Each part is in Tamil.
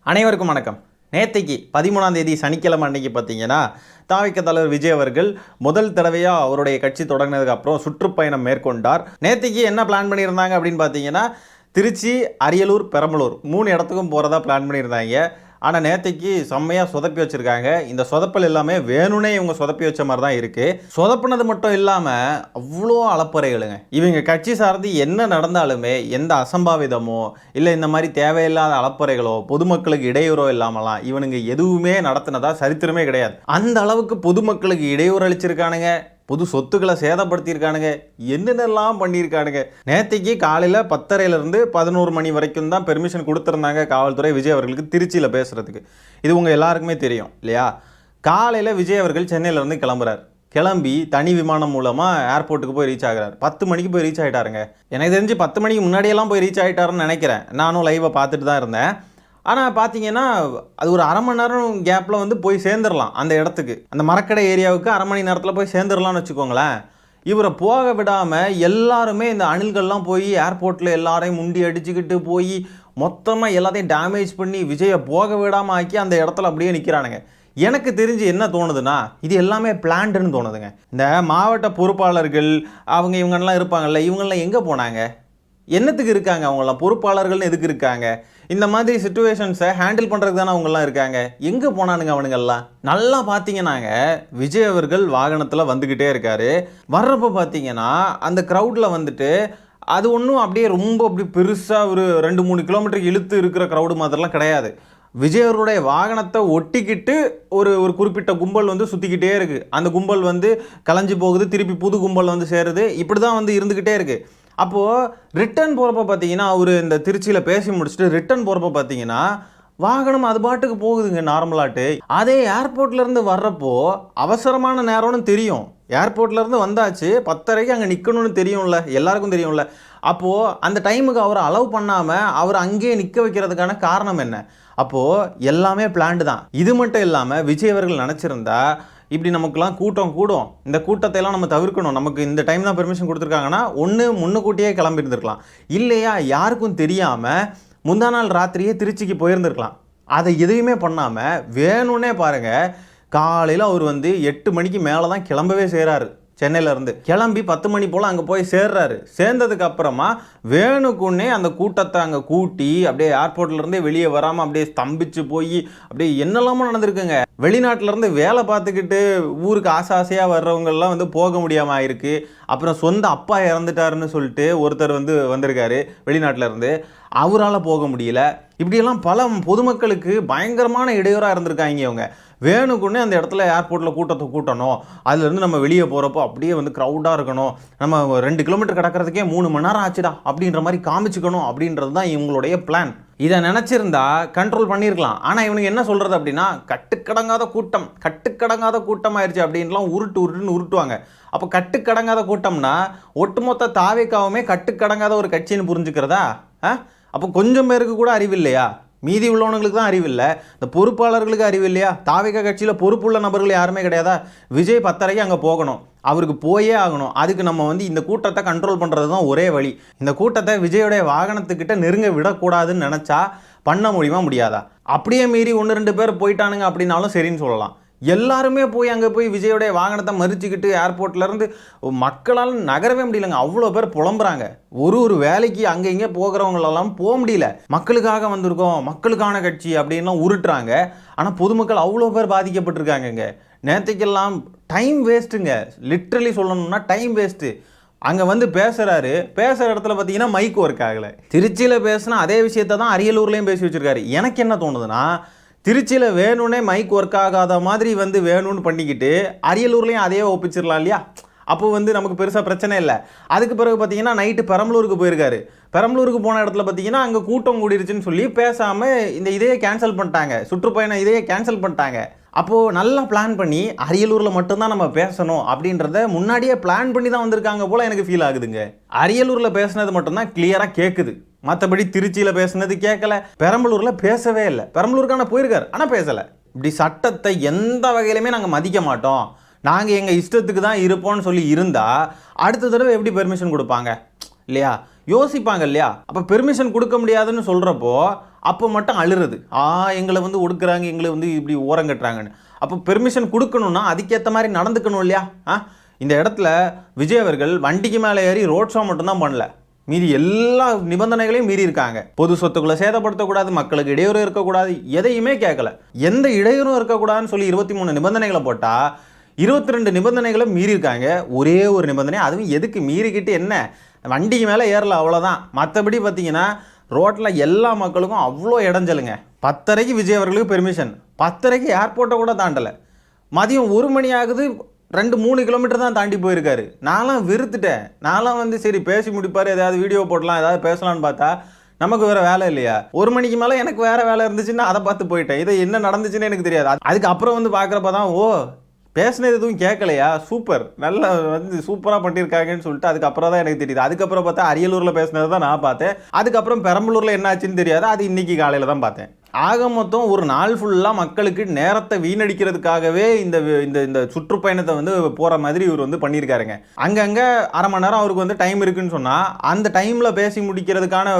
அனைவருக்கும் வணக்கம். நேற்றைக்கு 13ஆம் தேதி சனிக்கிழமை அன்னைக்கு பார்த்தீங்கன்னா தாவேக்கா தலைவர் விஜய் அவர்கள் முதல் தடவையாக அவருடைய கட்சி தொடங்கினதுக்கு அப்புறம் சுற்றுப்பயணம் மேற்கொண்டார். நேற்றைக்கு என்ன பிளான் பண்ணியிருந்தாங்க அப்படின்னு பார்த்தீங்கன்னா திருச்சி, அரியலூர், பெரம்பலூர் 3 இடத்துக்கும் போகிறதா பிளான் பண்ணியிருந்தாங்க. ஆனால் நேற்றைக்கு செம்மையாக சொதப்பி வச்சுருக்காங்க. இந்த சொதப்பல் எல்லாமே வேணும்னே இவங்க சொதப்பி வச்ச மாதிரி தான் இருக்குது. சொதப்பினது மட்டும் இல்லாமல் அவ்வளோ அலப்பறைகளுங்க. இவங்க கட்சி சார்ந்து என்ன நடந்தாலுமே எந்த அசம்பாவிதமோ இல்லை இந்த மாதிரி தேவையில்லாத அலப்பறைகளோ பொதுமக்களுக்கு இடையூறோ இல்லாமலாம் இவனுங்க எதுவுமே நடத்தினதா சரித்திரமே கிடையாது. அந்த அளவுக்கு பொதுமக்களுக்கு இடையூறு அளிச்சிருக்கானுங்க, பொது சொத்துக்களை சேதப்படுத்தியிருக்கானுங்க, என்னென்னலாம் பண்ணியிருக்கானுங்க. நேற்றுக்கு காலையில் 10:30 11 மணி வரைக்கும் தான் பெர்மிஷன் கொடுத்துருந்தாங்க காவல்துறை விஜய் அவர்களுக்கு திருச்சியில் பேசுகிறதுக்கு. இது உங்கள் எல்லாருக்குமே தெரியும் இல்லையா? காலையில் விஜய் அவர்கள் சென்னையிலேருந்து கிளம்புறார். கிளம்பி தனி விமானம் மூலமாக ஏர்போர்ட்டுக்கு போய் ரீச் ஆகிறார். 10 மணிக்கு போய் ரீச் ஆகிட்டாருங்க. எனக்கு தெரிஞ்சு 10 மணிக்கு முன்னாடியெல்லாம் போய் ரீச் ஆகிட்டாருன்னு நினைக்கிறேன். நானும் லைவை பார்த்துட்டு தான் இருந்தேன். ஆனால் பார்த்தீங்கன்னா அது ஒரு அரை மணி நேரம் கேப்பில் வந்து போய் சேர்ந்துடலாம் அந்த இடத்துக்கு. அந்த மரக்கடை ஏரியாவுக்கு அரை மணி நேரத்தில் போய் சேர்ந்துடலாம்னு வச்சுக்கோங்களேன். இவரை போக விடாமல் எல்லாருமே இந்த அணில்கள்லாம் போய் ஏர்போர்ட்டில் எல்லாரையும் முண்டி அடிச்சுக்கிட்டு போய் மொத்தமாக எல்லாத்தையும் டேமேஜ் பண்ணி விஜயை போக விடாமல் ஆக்கி அந்த இடத்துல அப்படியே நிற்கிறானுங்க. எனக்கு தெரிஞ்சு என்ன தோணுதுன்னா இது எல்லாமே பிளான்டுன்னு தோணுதுங்க. இந்த மாவட்ட பொறுப்பாளர்கள் அவங்க இவங்கெல்லாம் இருப்பாங்கல்ல, இவங்கெல்லாம் எங்கே போனாங்க? என்னத்துக்கு இருக்காங்க? அவங்களாம் பொறுப்பாளர்கள்னு எதுக்கு இருக்காங்க? இந்த மாதிரி சிச்சுவேஷன்ஸை ஹேண்டில் பண்ணுறதுக்கு தானே அவங்கெல்லாம் இருக்காங்க. எங்கே போனானுங்க அவனுங்கெல்லாம்? நல்லா பார்த்தீங்கன்னாங்க விஜய் அவர்கள் வாகனத்தில் வந்துக்கிட்டே இருக்காரு. வர்றப்போ பார்த்தீங்கன்னா அந்த க்ரௌடில் வந்துட்டு அது ஒன்றும் அப்படியே ரொம்ப அப்படி பெருசாக ஒரு 2-3 கிலோமீட்டருக்கு இழுத்து இருக்கிற க்ரௌடு மாதிரிலாம் கிடையாது. விஜய் அவருடைய வாகனத்தை ஒட்டிக்கிட்டு ஒரு குறிப்பிட்ட கும்பல் வந்து சுற்றிக்கிட்டே இருக்குது. அந்த கும்பல் வந்து கலைஞ்சு போகுது, திருப்பி புது கும்பல் வந்து சேருது. இப்படி தான் வந்து இருந்துக்கிட்டே இருக்குது. அப்போது ரிட்டர்ன் போகிறப்ப பார்த்தீங்கன்னா அவர் இந்த திருச்சியில் பேசி முடிச்சுட்டு ரிட்டர்ன் போகிறப்ப பார்த்தீங்கன்னா வாகனம் அது பாட்டுக்கு போகுதுங்க நார்மலாட்டு. அதே ஏர்போர்ட்லேருந்து வர்றப்போ அவசரமான நேரம்னு தெரியும். ஏர்போர்ட்லேருந்து வந்தாச்சு 10:30 அங்கே நிற்கணும்னு தெரியும்ல, எல்லாருக்கும் தெரியும்ல. அப்போது அந்த டைமுக்கு அவரை அலோவ் பண்ணாமல் அவர் அங்கேயே நிற்க வைக்கிறதுக்கான காரணம் என்ன? அப்போது எல்லாமே பிளான்டு தான். இது மட்டும் இல்லாமல் விஜய் அவர்கள் நினச்சிருந்தா இப்படி நமக்குலாம் கூட்டம் கூடும், இந்த கூட்டத்தையெல்லாம் நம்ம தவிர்க்கணும், நமக்கு இந்த டைம் தான் பெர்மிஷன் கொடுத்துருக்காங்கன்னா ஒன்று முன்னுக்கூட்டியே கிளம்பி இருந்திருக்கலாம், இல்லையா யாருக்கும் தெரியாமல் முந்தா நாள் ராத்திரியே திருச்சிக்கு போயிருந்துருக்கலாம். அதை எதையுமே பண்ணாமல் வேணும்னே பாருங்கள் காலையில் அவர் வந்து 8 மணிக்கு மேலே தான் கிளம்பவே செய்கிறாரு. சென்னையிலேருந்து கிளம்பி 10 மணி போல் அங்கே போய் சேர்றாரு. சேர்ந்ததுக்கு அப்புறமா வேணுக்குன்னே அந்த கூட்டத்தை அங்கே கூட்டி அப்படியே ஏர்போர்ட்லேருந்தே வெளியே வராமல் அப்படியே ஸ்தம்பிச்சு போய் அப்படியே என்னெல்லாமோ நடந்திருக்குங்க. வெளிநாட்டிலேருந்து வேலை பார்த்துக்கிட்டு ஊருக்கு ஆசையாக வர்றவங்கெல்லாம் வந்து போக முடியாமல் ஆயிருக்கு. அப்புறம் சொந்த அப்பா இறந்துட்டாருன்னு சொல்லிட்டு ஒருத்தர் வந்து வந்திருக்காரு வெளிநாட்டிலேருந்து, அவரால் போக முடியல. இப்படியெல்லாம் பல பொதுமக்களுக்கு பயங்கரமான இடையூறாக இருந்திருக்காங்க. அவங்க வேணுக்குன்னே அந்த இடத்துல ஏர்போர்ட்டில் கூட்டத்தை கூட்டணும், அதுலேருந்து நம்ம வெளியே போகிறப்போ அப்படியே வந்து க்ரௌடாக இருக்கணும், நம்ம 2 கிலோமீட்டர் கிடக்கிறதுக்கே 3 மணி நேரம் ஆச்சுடா அப்படின்ற மாதிரி காமிச்சிக்கணும் அப்படின்றது தான் இவங்களுடைய பிளான். இதை நினச்சிருந்தா கண்ட்ரோல் பண்ணியிருக்கலாம். ஆனால் இவனுக்கு என்ன சொல்கிறது அப்படின்னா கட்டுக்கடங்காத கூட்டம் ஆயிடுச்சு அப்படின்லாம் உருட்டுன்னு உருட்டுவாங்க. அப்போ கட்டுக்கடங்காத கூட்டம்னா ஒட்டுமொத்த தாவேக்காவுமே கட்டுக்கடங்காத ஒரு கட்சின்னு புரிஞ்சுக்கிறதா? அப்போ கொஞ்சம் பேருக்கு கூட அறிவில்லையா? மீதி உள்ளவனுங்களுக்கு தான் அறிவில்லை, இந்த பொறுப்பாளர்களுக்கு அறிவில்லையா? தாவேக்கா கட்சியில் பொறுப்புள்ள நபர்கள் யாருமே கிடையாதா? விஜய் 10:30 அங்கே போகணும், அவருக்கு போயே ஆகணும். அதுக்கு நம்ம வந்து இந்த கூட்டத்தை கண்ட்ரோல் பண்ணுறது தான் ஒரே வழி. இந்த கூட்டத்தை விஜயோடைய வாகனத்துக்கிட்ட நெருங்க விடக்கூடாதுன்னு நினச்சா பண்ண முடியுமா முடியாதா? அப்படியே மீறி 1-2 பேர் போயிட்டானுங்க அப்படின்னாலும் சரின்னு சொல்லலாம். எல்லாருமே போய் அங்கே போய் விஜயோடைய வாகனத்தை மறிச்சுக்கிட்டு ஏர்போர்ட்லேருந்து மக்களால் நகரவே முடியலங்க. அவ்வளோ பேர் புலம்புறாங்க. ஒரு வேலைக்கு அங்கே இங்கே போகிறவங்களெல்லாம் போக முடியல. மக்களுக்காக வந்திருக்கோம், மக்களுக்கான கட்சி அப்படின்லாம் உருட்டுறாங்க. ஆனால் பொதுமக்கள் அவ்வளோ பேர் பாதிக்கப்பட்டிருக்காங்கங்க. நேற்றுக்கெல்லாம் டைம் வேஸ்ட்டுங்க. லிட்ரலி சொல்லணும்னா டைம் வேஸ்ட்டு. அங்கே வந்து பேசுகிற இடத்துல பார்த்தீங்கன்னா மைக் ஒர்க் ஆகலை. திருச்சியில் பேசுனா அதே விஷயத்தை தான் அரியலூர்லேயும் பேசி வச்சுருக்காரு. எனக்கு என்ன தோணுதுன்னா திருச்சியில் வேணும்னே மைக் ஒர்க் ஆகாத மாதிரி வந்து வேணும்னு பண்ணிக்கிட்டு அரியலூர்லேயும் அதே ஒப்பிச்சிடலாம் இல்லையா? அப்போ வந்து நமக்கு பெருசாக பிரச்சனை இல்லை. அதுக்கு பிறகு பார்த்தீங்கன்னா நைட்டு பெரம்பலூருக்கு போயிருக்காரு. பெரம்பலூருக்கு போன இடத்துல பார்த்தீங்கன்னா அங்கே கூட்டம் கூடிருச்சுன்னு சொல்லி பேசாமல் இதையே கேன்சல் பண்ணிட்டாங்க, சுற்றுப்பயணம் இதையே கேன்சல் பண்ணிட்டாங்க. அப்போது நல்லா பிளான் பண்ணி அரியலூரில் மட்டும்தான் நம்ம பேசணும் அப்படின்றத முன்னாடியே பிளான் பண்ணி தான் வந்திருக்காங்க போல் எனக்கு ஃபீல் ஆகுதுங்க. அரியலூரில் பேசுனது மட்டும்தான் கிளியராக கேட்குது, மற்றபடி திருச்சியில் பேசுனது கேட்கல, பெரம்பலூரில் பேசவே இல்லை. பெரம்பலூருக்கான போயிருக்காரு ஆனால் பேசலை. இப்படி சட்டத்தை எந்த வகையிலுமே நாங்கள் மதிக்க மாட்டோம், நாங்கள் எங்கள் இஷ்டத்துக்கு தான் இருப்போம்னு சொல்லி இருந்தால் அடுத்த தடவை எப்படி பெர்மிஷன் கொடுப்பாங்க இல்லையா? யோசிப்பாங்க இல்லையா? அப்போ பெர்மிஷன் கொடுக்க முடியாதுன்னு சொல்கிறப்போ அப்போ மட்டும் அழுறது, எங்களை வந்து ஒடுக்குறாங்க, எங்களை வந்து இப்படி ஓரங்கட்டுறாங்கன்னு. அப்போ பெர்மிஷன் கொடுக்கணும்னா அதுக்கேற்ற மாதிரி நடந்துக்கணும் இல்லையா? இந்த இடத்துல விஜய் அவர்கள் வண்டிக்கு மேலே ஏறி ரோட் ஷோ மட்டும்தான் பண்ணல, மீதி எல்லா நிபந்தனைகளையும் மீறி இருக்காங்க. பொது சொத்துக்களை சேதப்படுத்தக்கூடாது, மக்களுக்கு இடையூறு இருக்கக்கூடாது, எதையுமே கேட்கல. எந்த இடையூறும் இருக்கக்கூடாதுன்னு சொல்லி 23 நிபந்தனைகளை போட்டால் 22 நிபந்தனைகளை மீறி இருக்காங்க. ஒரே ஒரு நிபந்தனை, அதுவும் எதுக்கு மீறிக்கிட்டு என்ன, வண்டிக்கு மேலே ஏறல அவ்வளோதான். மற்றபடி பார்த்தீங்கன்னா ரோட்டில் எல்லா மக்களுக்கும் அவ்வளோ இடைஞ்சலுங்க. 10:30 விஜய் அவர்களுக்கு பெர்மிஷன், 10:30 ஏர்போர்ட்டை கூட தாண்டலை. மதியம் 1 மணி ஆகுது, 2-3 கிலோமீட்டர் தான் தாண்டி போயிருக்காரு. நான்லாம் வெறுத்துட்டேன். நான்லாம் வந்து சரி பேசி முடிப்பார், ஏதாவது வீடியோ போடலாம், ஏதாவது பேசலான்னு பார்த்தா நமக்கு வேறு வேலை இல்லையா? 1 மணிக்கு மேலே எனக்கு வேறு வேலை இருந்துச்சுன்னா அதை பார்த்து போயிட்டேன். இது என்ன நடந்துச்சுன்னு எனக்கு தெரியாது. அதுக்கப்புறம் வந்து பார்க்குறப்ப தான் பேசினது எதுவும் கேட்கலையா, சூப்பர், நல்லா வந்து சூப்பராக பண்ணியிருக்காங்கன்னு சொல்லிட்டு அதுக்கப்புறம் தான் எனக்கு தெரியுது. அதுக்கப்புறம் பார்த்தா அரியலூரில் பேசினது தான் நான் பார்த்தேன். அதுக்கப்புறம் பெரம்பலூரில் என்ன ஆச்சுன்னு தெரியாது, அது இன்றைக்கி காலையில் தான் பார்த்தேன். ஆக மொத்தம் ஒரு நாள் ஃபுல்லாக மக்களுக்கு நேரத்தை வீணடிக்கிறதுக்காகவே இந்த சுற்றுப்பயணத்தை வந்து போகிற மாதிரி இவர் வந்து பண்ணியிருக்காருங்க. அங்கங்கே அரை மணி நேரம் அவருக்கு வந்து டைம் இருக்குன்னு சொன்னால் அந்த டைமில் பேசி முடிக்கிறதுக்கான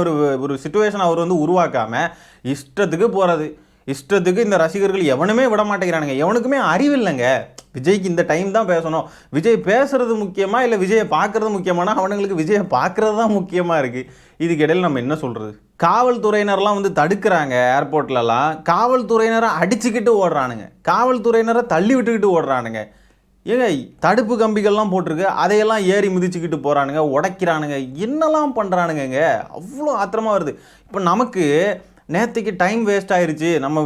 ஒரு சிச்சுவேஷன் அவர் வந்து உருவாக்காமல் இஷ்டத்துக்கு போகிறது, இஷ்டத்துக்கு இந்த ரசிகர்கள் எவனுமே விட மாட்டேங்கிறானுங்க. எவனுக்குமே அறிவு இல்லைங்க. விஜய்க்கு இந்த டைம் தான் பேசணும், விஜய் பேசுறது முக்கியமா இல்லை விஜயை பார்க்குறது முக்கியமானா அவனுங்களுக்கு விஜயை பார்க்குறது தான் முக்கியமாக இருக்குது. இதுக்கு இடையில் நம்ம என்ன சொல்கிறது? காவல்துறையினர்லாம் வந்து தடுக்கிறாங்க ஏர்போர்ட்லலாம், காவல்துறையினரை அடிச்சுக்கிட்டு ஓடுறானுங்க, காவல்துறையினரை தள்ளி விட்டுக்கிட்டு ஓடுறானுங்க. ஏங்க தடுப்பு கம்பிகள்லாம் போட்டிருக்கு, அதையெல்லாம் ஏறி மிதிச்சுக்கிட்டு போகிறானுங்க, உடைக்கிறானுங்க, என்னெல்லாம் பண்ணுறானுங்க. அவ்வளோ ஆத்திரமாக வருது. இப்போ நமக்கு நேற்றுக்கு டைம் வேஸ்ட் ஆயிடுச்சு, நம்ம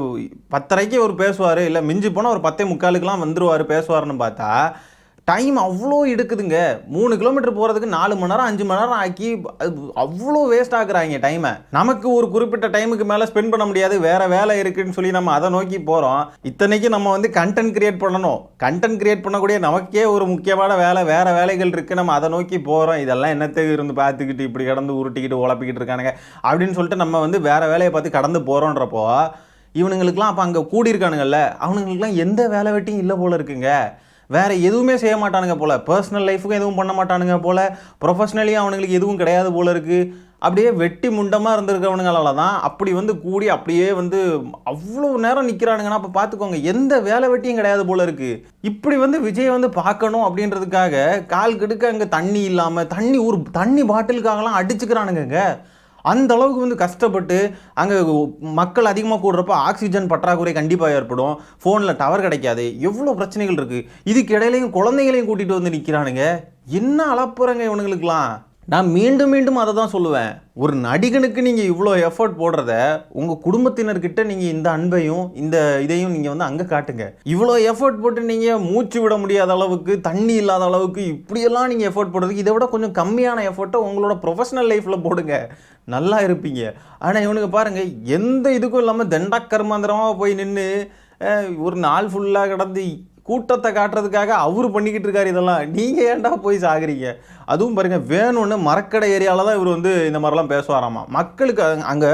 10:30 ஒரு பேசுவார், இல்லை மிஞ்சி போனால் ஒரு 10:45 வந்துடுவார் பேசுவார்னு பார்த்தா டைம் அவ்வளோ எடுக்குதுங்க. 3 கிலோமீட்டர் போகிறதுக்கு 4 மணி நேரம் 5 மணி நேரம் ஆக்கி அவ்வளோ வேஸ்ட் ஆகுறாங்க டைமை. நமக்கு ஒரு குறிப்பிட்ட டைமுக்கு மேலே ஸ்பெண்ட் பண்ண முடியாது, வேறு வேலை இருக்குதுன்னு சொல்லி நம்ம அதை நோக்கி போகிறோம். இத்தனைக்கு நம்ம வந்து கண்டென்ட் கிரியேட் பண்ணணும், கண்டென்ட் கிரியேட் பண்ணக்கூடிய நமக்கே ஒரு முக்கியமான வேலை, வேறு வேலைகள் இருக்குது, நம்ம அதை நோக்கி போகிறோம். இதெல்லாம் என்னத்துக்கு இருந்து பார்த்துக்கிட்டு இப்படி கடந்து உருட்டிக்கிட்டு உழப்பிக்கிட்டு இருக்கானுங்க அப்படின்னு சொல்லிட்டு நம்ம வந்து வேறு வேலையை பார்த்து கடந்து போகிறோன்றப்போ இவனுங்களுக்குலாம் அப்போ அங்கே கூடியிருக்கானுங்கல்ல, அவனுங்களுக்குலாம் எந்த வேலை வெட்டியும் இல்லை போல இருக்குங்க. வேறு எதுவுமே செய்ய மாட்டானுங்க போல், பர்சனல் லைஃபுக்கும் எதுவும் பண்ண மாட்டானுங்க போல், ப்ரொஃபஷ்னலியும் அவனுங்களுக்கு எதுவும் கிடையாது போல் இருக்குது. அப்படியே வெட்டி முண்டமாக இருந்திருக்கிறவனுங்களால தான் அப்படி வந்து கூடி அப்படியே வந்து அவ்வளோ நேரம் நிற்கிறானுங்கன்னா அப்போ பார்த்துக்கோங்க, எந்த வேலை வெட்டியும் கிடையாது போல் இருக்குது. இப்படி வந்து விஜய் வந்து பார்க்கணும் அப்படின்றதுக்காக கால் கெடுக்க அங்கே தண்ணி இல்லாமல் தண்ணி பாட்டிலுக்காகலாம் அடிச்சுக்கிறானுங்க. அந்த அளவுக்கு வந்து கஷ்டப்பட்டு அங்கே மக்கள் அதிகமாக கூடுறப்போ ஆக்சிஜன் பற்றாக்குறை கண்டிப்பாக ஏற்படும், ஃபோனில் டவர் கிடைக்காது, எவ்வளோ பிரச்சனைகள் இருக்குது. இதுக்கு இடையிலையும் குழந்தைகளையும் கூட்டிகிட்டு வந்து நிற்கிறானுங்க. என்ன அளப்புறங்க இவனுங்களுக்கெல்லாம். நான் மீண்டும் மீண்டும் அதை தான் சொல்லுவேன், ஒரு நடிகனுக்கு நீங்கள் இவ்வளோ எஃபர்ட் போடுறத உங்கள் குடும்பத்தினர்கிட்ட நீங்கள் இந்த அன்பையும் இந்த இதையும் நீங்கள் வந்து அங்கே காட்டுங்க. இவ்வளோ எஃபர்ட் போட்டு நீங்கள் மூச்சு விட முடியாத அளவுக்கு, தண்ணி இல்லாத அளவுக்கு இப்படியெல்லாம் நீங்கள் எஃபர்ட் போடுறதுக்கு இதை விட கொஞ்சம் கம்மியான எஃபர்ட்டை உங்களோட ப்ரொஃபஷனல் லைஃப்பில் போடுங்க, நல்லா இருப்பீங்க. ஆனால் இவனுக்கு பாருங்கள், எந்த இதுக்கும் இல்லாமல் தண்டக்கர்மாந்திரமாக போய் நின்று ஒரு நாள் ஃபுல்லாக கிடந்து கூட்டத்தை காட்டுறதுக்காக அவர் பண்ணிக்கிட்டு இருக்காரு. இதெல்லாம் நீங்கள் ஏன்டா போய் சாகுறீங்க? அதுவும் பாருங்கள், வேணும்னு மரக்கடை ஏரியாவில் தான் இவர் வந்து இந்த மாதிரிலாம் பேசுவாராமா. மக்களுக்கு அங்கே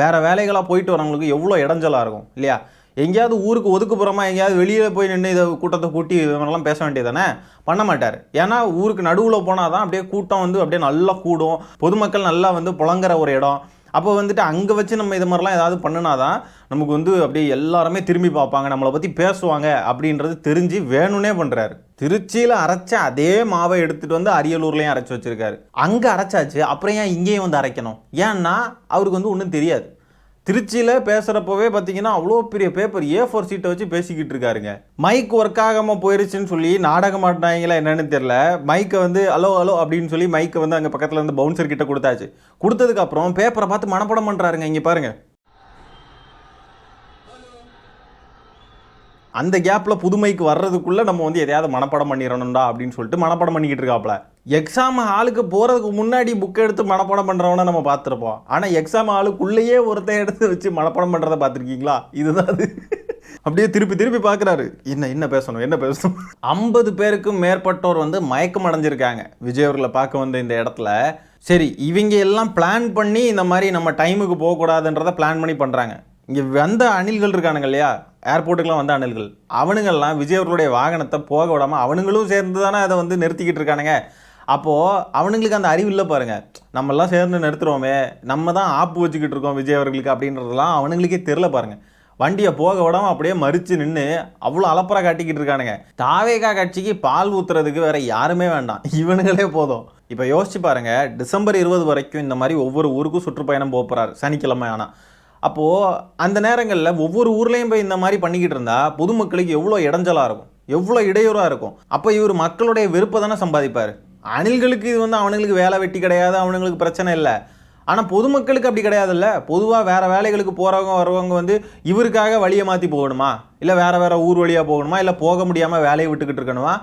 வேறு வேலைகளாக போயிட்டு வரவங்களுக்கு எவ்வளோ இடைஞ்சலாக இருக்கும் இல்லையா? எங்கேயாவது ஊருக்கு ஒதுக்குப்புறமா எங்கேயாவது வெளியில் போய் நின்று இதை கூட்டத்தை கூட்டி இதெல்லாம் பேச வேண்டியதானே? பண்ண மாட்டார். ஏன்னா ஊருக்கு நடுவில் போனால் தான் அப்படியே கூட்டம் வந்து அப்படியே நல்லா கூடும், பொதுமக்கள் நல்லா வந்து புழங்குற ஒரு இடம். அப்போ வந்துட்டு அங்கே வச்சு நம்ம இது மாதிரிலாம் ஏதாவது பண்ணினா தான் நமக்கு வந்து அப்படியே எல்லாருமே திரும்பி பார்ப்பாங்க, நம்மளை பற்றி பேசுவாங்க அப்படின்றது தெரிஞ்சு வேணும்னே பண்ணுறாரு. திருச்சியில் அரைச்ச அதே மாவை எடுத்துகிட்டு வந்து அரியலூர்லேயும் அரைச்சி வச்சுருக்காரு. அங்கே அரைச்சாச்சு, அப்புறம் ஏன் இங்கேயும் வந்து அரைக்கணும்? ஏன்னா அவருக்கு வந்து ஒன்றும் தெரியாது. திருச்சியில் பேசுகிறப்பவே பார்த்தீங்கன்னா அவ்வளோ பெரிய பேப்பர் A4 சீட்டை வச்சு பேசிக்கிட்டு இருக்காருங்க. மைக் ஒர்க் ஆகாமல் போயிருச்சுன்னு சொல்லி நாடகம் ஆட்டினாங்களா என்னன்னு தெரியல, மைக்கை வந்து ஹலோ ஹலோ அப்படின்னு சொல்லி மைக்கை வந்து அங்கே பக்கத்தில் இருந்து பவுன்சர் கிட்ட கொடுத்தாச்சு. கொடுத்ததுக்கப்புறம் பேப்பரை பார்த்து மனப்படம் பண்ணுறாருங்க. இங்கே பாருங்கள், அந்த கேப்பில் புதுமைக்கு வர்றதுக்குள்ளே நம்ம வந்து எதையாவது மனப்படம் பண்ணிடணும்டா அப்படின்னு சொல்லிட்டு மனப்படம் பண்ணிக்கிட்டு இருக்காப்புல. எக்ஸாம் ஹாலுக்கு போகிறதுக்கு முன்னாடி புக்கை எடுத்து மனப்படம் பண்ணுறவனை நம்ம பார்த்துருப்போம். ஆனால் எக்ஸாம் ஹாலுக்குள்ளேயே ஒருத்தன் எடுத்து வச்சு மனப்படம் பண்ணுறதை பார்த்துருக்கீங்களா? இதுதான் அது. அப்படியே திருப்பி பார்க்குறாரு, என்ன பேசணும் 50 பேருக்கும் மேற்பட்டோர் வந்து மயக்கம் அடைஞ்சிருக்காங்க விஜய் அவர்களை பார்க்க வந்த இந்த இடத்துல. சரி, இவங்க எல்லாம் பிளான் பண்ணி இந்த மாதிரி நம்ம டைமுக்கு போகக்கூடாதுன்றதை பிளான் பண்ணி பண்ணுறாங்க. இங்கே வந்த அணில்கள் இருக்கானுங்க இல்லையா, ஏர்போர்ட்டுக்கெலாம் வந்த அணில்கள், அவனுங்கள்லாம் விஜய் அவர்களுடைய வாகனத்தை போக விடாமல் அவனுங்களும் சேர்ந்து தானே அதை வந்து நிறுத்திக்கிட்டு இருக்கானுங்க. அப்போது அவனுங்களுக்கு அந்த அறிவு இல்லை பாருங்க. நம்மெல்லாம் சேர்ந்து நிறுத்துறோமே, நம்ம தான் ஆப்பு வச்சுக்கிட்டு இருக்கோம் விஜய் அவர்களுக்கு அப்படின்றதெல்லாம் அவனுங்களுக்கே தெரில பாருங்க. வண்டியை போக விடாமல் அப்படியே மறித்து நின்று அவ்வளோ அலப்பறை காட்டிக்கிட்டு இருக்கானுங்க. தாவேகா கட்சிக்கு பால் ஊற்றுறதுக்கு வேற யாருமே வேண்டாம், இவனுங்களே போதும். இப்போ யோசிச்சு பாருங்க, டிசம்பர் 20 வரைக்கும் இந்த மாதிரி ஒவ்வொரு ஊருக்கும் சுற்றுப்பயணம் போகிறார் சனிக்கிழமை. ஆனால் அப்போது அந்த நேரங்களில் ஒவ்வொரு ஊர்லேயும் போய் இந்த மாதிரி பண்ணிக்கிட்டு இருந்தால் பொதுமக்களுக்கு எவ்வளோ இடைஞ்சலாக இருக்கும், எவ்வளோ இடையூறாக இருக்கும். அப்போ இவர் மக்களுடைய விருப்பம் தானே சம்பாதிப்பார். அணில்களுக்கு இது வந்து அவனுங்களுக்கு வேலை வெட்டி கிடையாது, அவனுங்களுக்கு பிரச்சனை இல்லை. ஆனால் பொதுமக்களுக்கு அப்படி கிடையாதுல்ல. பொதுவாக வேறு வேலைகளுக்கு போகிறவங்க வரவங்க வந்து இவருக்காக வழியை மாற்றி போகணுமா, இல்லை வேறு ஊர் வழியாக போகணுமா, இல்லை போக முடியாமல் வேலையை விட்டுக்கிட்டு இருக்கணுமா?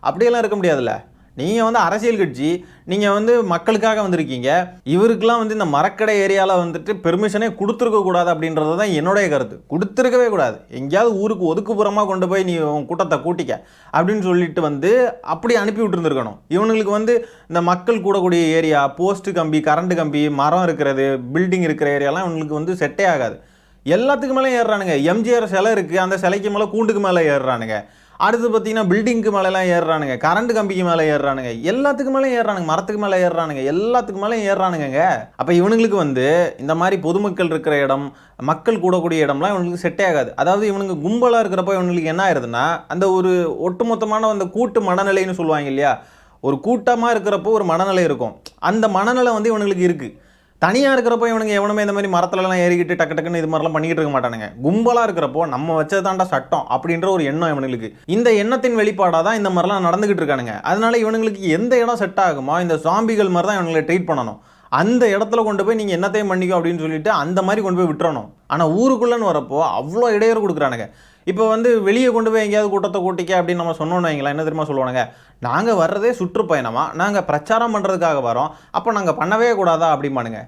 அப்படியெல்லாம் இருக்க முடியாதுல்ல. நீங்கள் வந்து அரசியல் கட்சி, நீங்கள் வந்து மக்களுக்காக வந்திருக்கீங்க. இவருக்கெல்லாம் வந்து இந்த மரக்கடை ஏரியாவில் வந்துட்டு பெர்மிஷனே கொடுத்துருக்க கூடாது அப்படின்றது தான் என்னுடைய கருத்து. கொடுத்துருக்கவே கூடாது. எங்கேயாவது ஊருக்கு ஒதுக்குப்புறமாக கொண்டு போய் நீ உன் கூட்டத்தை கூட்டிக்க அப்படின்னு சொல்லிட்டு வந்து அப்படி அனுப்பி விட்டுருந்துருக்கணும். இவனுங்களுக்கு வந்து இந்த மக்கள் கூடக்கூடிய ஏரியா, போஸ்ட்டு கம்பி, கரண்ட் கம்பி, மரம் இருக்கிறது, பில்டிங் இருக்கிற ஏரியாலாம் இவனுங்களுக்கு வந்து செட்டே ஆகாது. எல்லாத்துக்கு மேலே ஏறுறானுங்க. எம்ஜிஆர் சிலை இருக்குது, அந்த சிலைக்கு மேலே கூண்டுக்கு மேலே ஏறுறானுங்க. அடுத்து பார்த்தீங்கன்னா பில்டிங்க்கு மேலெலாம் ஏறுறானுங்க, கரண்ட் கம்பிக்கு மேலே ஏறுறானுங்க, எல்லாத்துக்கு மேலே ஏறுறானுங்க, மரத்துக்கு மேலே ஏறுறானுங்க, எல்லாத்துக்கு மேலே ஏறுறானுங்க. அப்போ இவனுங்களுக்கு வந்து இந்த மாதிரி பொதுமக்கள் இருக்கிற இடம், மக்கள் கூடக்கூடிய இடம்லாம் இவனுக்கு செட்டே ஆகாது. அதாவது இவனுக்கு கும்பலாக இருக்கிறப்போ இவனுக்கு என்ன ஆயிருதுன்னா, அந்த ஒரு ஒட்டுமொத்தமான அந்த கூட்டு மனநிலைன்னு சொல்லுவாங்க இல்லையா, ஒரு கூட்டமாக இருக்கிறப்போ ஒரு மனநிலை இருக்கும். அந்த மனநிலை வந்து இவனுங்களுக்கு இருக்குது. தனியாக இருக்கிறப்போ இவனுங்க எவனுமே இந்த மாதிரி மரத்துலலாம் ஏறிக்கிட்டு டக்கு டக்குன்னு இது மாதிரிலாம் பண்ணிக்கிட்டு இருக்க மாட்டானுங்க. கும்பலாக இருக்கிறப்போ நம்ம வச்சது தாண்டா சட்டம் அப்படின்ற ஒரு எண்ணம் இவனுங்களுக்கு. இந்த எண்ணத்தின் வெளிப்பாடாக தான் இந்த மாதிரிலாம் நடந்துக்கிட்டு இருக்கானுங்க. அதனால இவனுங்களுக்கு எந்த இடம் செட் ஆகுமோ இந்த சாம்பிகள் மாதிரி தான் இவங்களை ட்ரீட் பண்ணணும். அந்த இடத்துல கொண்டு போய் நீங்கள் என்னத்தையும் பண்ணிக்கோ அப்படின்னு சொல்லிட்டு அந்த மாதிரி கொண்டு போய் விட்டுறணும். ஆனால் ஊருக்குள்ளேன்னு வரப்போ அவ்வளோ இடையூறு கொடுக்குறானுங்க. இப்போ வந்து வெளியே கொண்டு போய் எங்கேயாவது கூட்டத்தை கூட்டிக்க அப்படின்னு நம்ம சொன்னோன்னு வைங்களேன், என்ன தெரியுமா சொல்லுவானுங்க, நாங்கள் வர்றதே சுற்றுப்பயணமாக, நாங்கள் பிரச்சாரம் பண்ணுறதுக்காக வரோம், அப்போ நாங்கள் பண்ணவே கூடாதா அப்படிம்பானுங்க.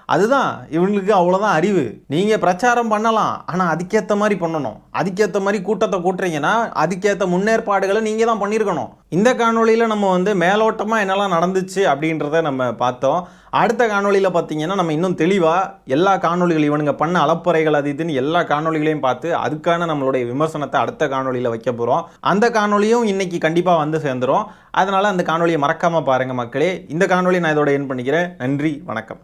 அதுதான் இவங்களுக்கு அவ்வளோதான் அறிவு. நீங்கள் பிரச்சாரம் பண்ணலாம், ஆனால் அதுக்கேற்ற மாதிரி பண்ணணும். அதுக்கேற்ற மாதிரி கூட்டத்தை கூட்டுறீங்கன்னா அதுக்கேற்ற முன்னேற்பாடுகளை நீங்கள் தான் பண்ணியிருக்கணும். இந்த காணொலியில் நம்ம வந்து மேலோட்டமாக என்னெல்லாம் நடந்துச்சு அப்படின்றத நம்ம பார்த்தோம். அடுத்த காணொலியில் பார்த்தீங்கன்னா நம்ம இன்னும் தெளிவாக எல்லா காணொலிகள் இவனுங்க பண்ண அலப்பறைகள் அது இதுன்னு எல்லா காணொலிகளையும் பார்த்து அதுக்கான நம்மளுடைய விமர்சனத்தை அடுத்த காணொலியில் வைக்க போகிறோம். அந்த காணொலியும் இன்னைக்கு கண்டிப்பாக வந்து சேர்ந்துடும். அதனால் அந்த காணொலியை மறக்காமல் பாருங்கள் மக்களே. இந்த காணொலி நான் இதோட என் பண்ணிக்கிறேன். நன்றி, வணக்கம்.